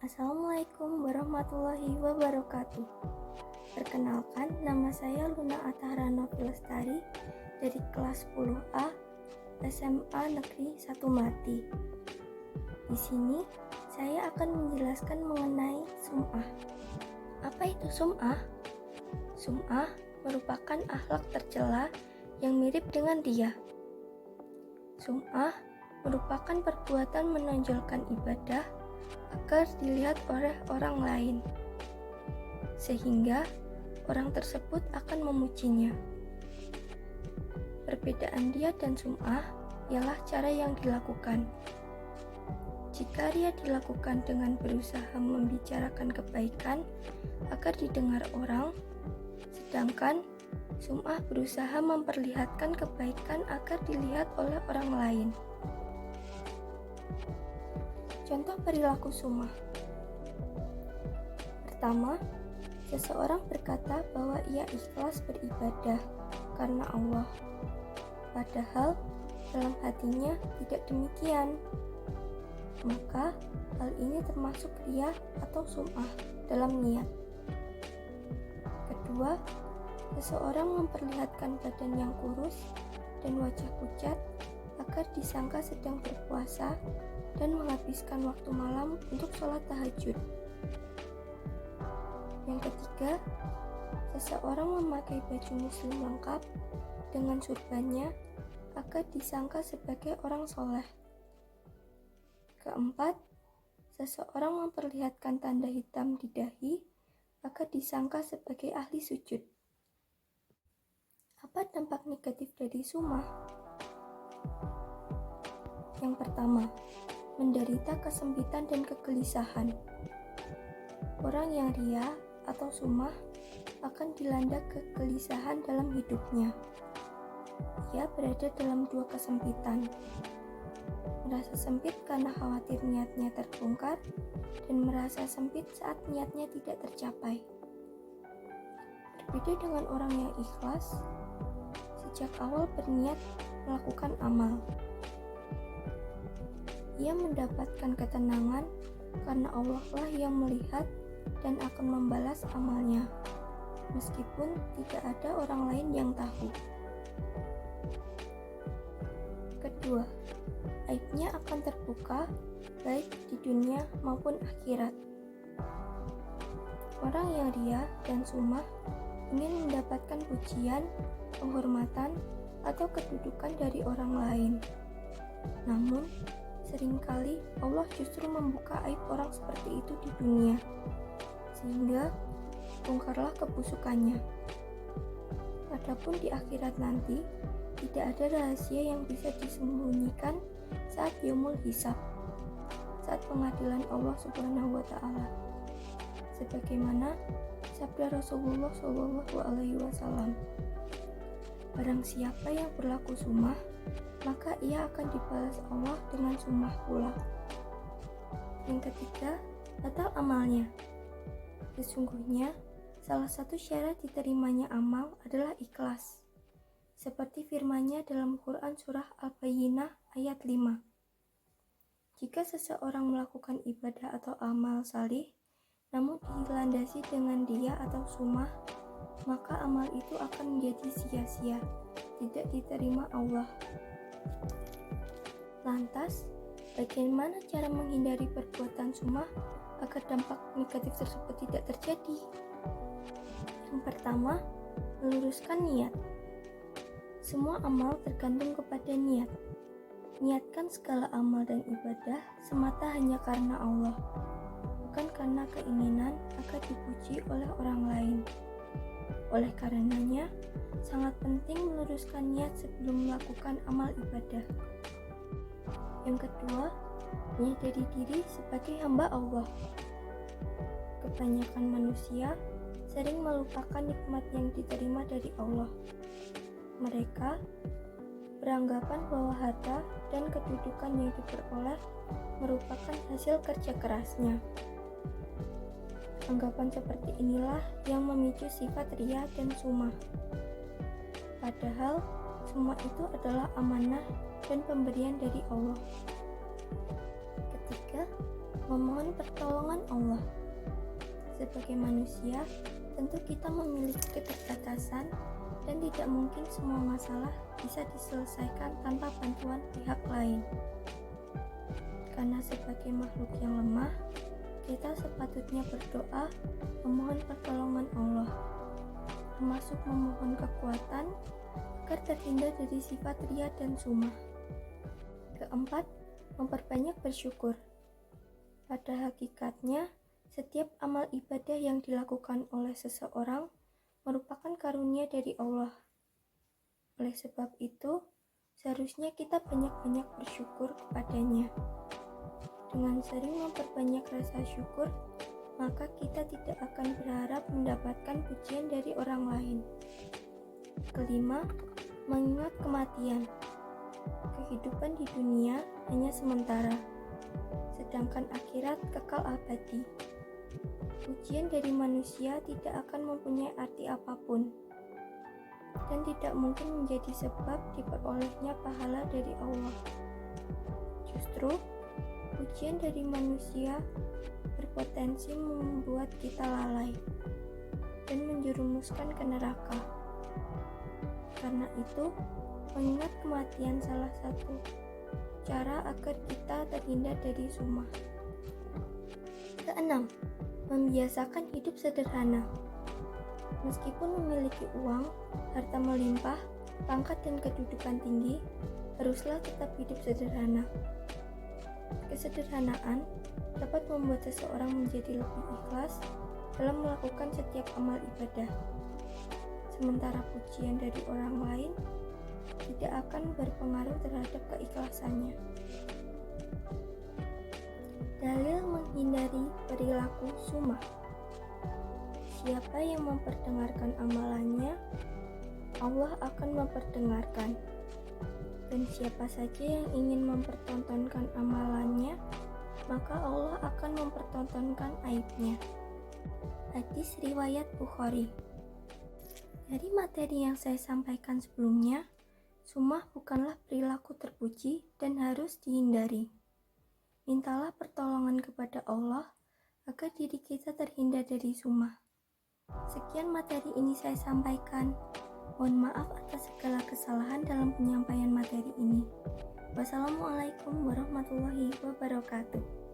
Assalamualaikum warahmatullahi wabarakatuh. Perkenalkan, nama saya Luna Athara Novi Lestari dari kelas 10A SMA Negeri 1 Mati. Di sini saya akan menjelaskan mengenai sum'ah. Apa itu sum'ah? Sum'ah merupakan akhlak tercela yang mirip dengan riya. Sum'ah merupakan perbuatan menonjolkan ibadah agar dilihat oleh orang lain, sehingga orang tersebut akan memujinya. Perbedaan riya dan sum'ah ialah cara yang dilakukan. Jika riya dilakukan dengan berusaha membicarakan kebaikan agar didengar orang, sedangkan sum'ah berusaha memperlihatkan kebaikan agar dilihat oleh orang lain. Contoh perilaku sum'ah. Pertama, seseorang berkata bahwa ia ikhlas beribadah karena Allah, padahal dalam hatinya tidak demikian. Maka hal ini termasuk riya atau sum'ah dalam niat. Kedua, seseorang memperlihatkan badan yang kurus dan wajah pucat agar disangka sedang berpuasa dan menghabiskan waktu malam untuk sholat tahajud. Yang ketiga, seseorang memakai baju muslim lengkap dengan surbannya agar disangka sebagai orang soleh. Keempat, seseorang memperlihatkan tanda hitam di dahi agar disangka sebagai ahli sujud. Apa dampak negatif dari sum'ah? Yang pertama, menderita kesempitan dan kegelisahan. Orang yang riya atau sum'ah akan dilanda kegelisahan dalam hidupnya. Ia berada dalam dua kesempitan. Merasa sempit karena khawatir niatnya terbongkar dan merasa sempit saat niatnya tidak tercapai. Berbeda dengan orang yang ikhlas, sejak awal berniat melakukan amal. Ia mendapatkan ketenangan karena Allah lah yang melihat dan akan membalas amalnya, meskipun tidak ada orang lain yang tahu. Kedua, aibnya akan terbuka baik di dunia maupun akhirat. Orang yang riya dan sum'ah ingin mendapatkan pujian, penghormatan, atau kedudukan dari orang lain. Namun, seringkali Allah justru membuka aib orang seperti itu di dunia, sehingga bongkarlah kebusukannya. Adapun di akhirat nanti, tidak ada rahasia yang bisa disembunyikan saat yaumul hisab, saat pengadilan Allah Subhanahu wa Ta'ala. Sebagaimana sabda Rasulullah SAW, barang siapa yang berlaku sum'ah, maka ia akan dibalas Allah dengan sum'ah pula. Yang ketiga, batal amalnya. Sesungguhnya, salah satu syarat diterimanya amal adalah ikhlas. Seperti firman-Nya dalam Quran surah Al-Bayyinah ayat 5. Jika seseorang melakukan ibadah atau amal salih, namun dilandasi dengan riya atau sum'ah, maka amal itu akan menjadi sia-sia, tidak diterima Allah. Lantas, bagaimana cara menghindari perbuatan sum'ah agar dampak negatif tersebut tidak terjadi? Yang pertama, meluruskan niat. Semua amal tergantung kepada niat. Niatkan segala amal dan ibadah semata hanya karena Allah, bukan karena keinginan agar dipuji oleh orang lain. Oleh karenanya, sangat penting meluruskan niat sebelum melakukan amal ibadah. Yang kedua, menyadari diri sebagai hamba Allah. Kebanyakan manusia sering melupakan nikmat yang diterima dari Allah. Mereka beranggapan bahwa harta dan kedudukan yang diperoleh merupakan hasil kerja kerasnya. Anggapan seperti inilah yang memicu sifat riya dan sum'ah. Padahal semua itu adalah amanah dan pemberian dari Allah. Ketiga, memohon pertolongan Allah. Sebagai manusia, tentu kita memiliki keterbatasan dan tidak mungkin semua masalah bisa diselesaikan tanpa bantuan pihak lain. Karena sebagai makhluk yang lemah, kita sepatutnya berdoa memohon pertolongan Allah, termasuk memohon kekuatan agar terhindar dari sifat riya dan sumah. Keempat, memperbanyak bersyukur. Pada hakikatnya, setiap amal ibadah yang dilakukan oleh seseorang merupakan karunia dari Allah. Oleh sebab itu, seharusnya kita banyak-banyak bersyukur kepadanya. Dengan sering memperbanyak rasa syukur, maka kita tidak akan berharap mendapatkan pujian dari orang lain. Kelima, mengingat kematian. Kehidupan di dunia hanya sementara, sedangkan akhirat kekal abadi. Pujian dari manusia tidak akan mempunyai arti apapun, dan tidak mungkin menjadi sebab diperolehnya pahala dari Allah. Justru, pujian dari manusia berpotensi membuat kita lalai dan menjerumuskan ke neraka. Karena itu, mengingat kematian salah satu cara agar kita terhindar dari sumah. Keenam, membiasakan hidup sederhana. Meskipun memiliki uang, harta melimpah, pangkat dan kedudukan tinggi, haruslah tetap hidup sederhana. Kesederhanaan dapat membuat seseorang menjadi lebih ikhlas dalam melakukan setiap amal ibadah. Sementara pujian dari orang lain tidak akan berpengaruh terhadap keikhlasannya. Dalil menghindari perilaku sumah. Siapa yang memperdengarkan amalannya, Allah akan memperdengarkan. Dan siapa saja yang ingin mempertontonkan amalannya, maka Allah akan mempertontonkan aibnya. Hadis riwayat Bukhari. Dari materi yang saya sampaikan sebelumnya, sumah bukanlah perilaku terpuji dan harus dihindari. Mintalah pertolongan kepada Allah agar diri kita terhindar dari sumah. Sekian materi ini saya sampaikan. Mohon maaf atas segala kesalahan dalam penyampaian materi ini. Wassalamualaikum warahmatullahi wabarakatuh.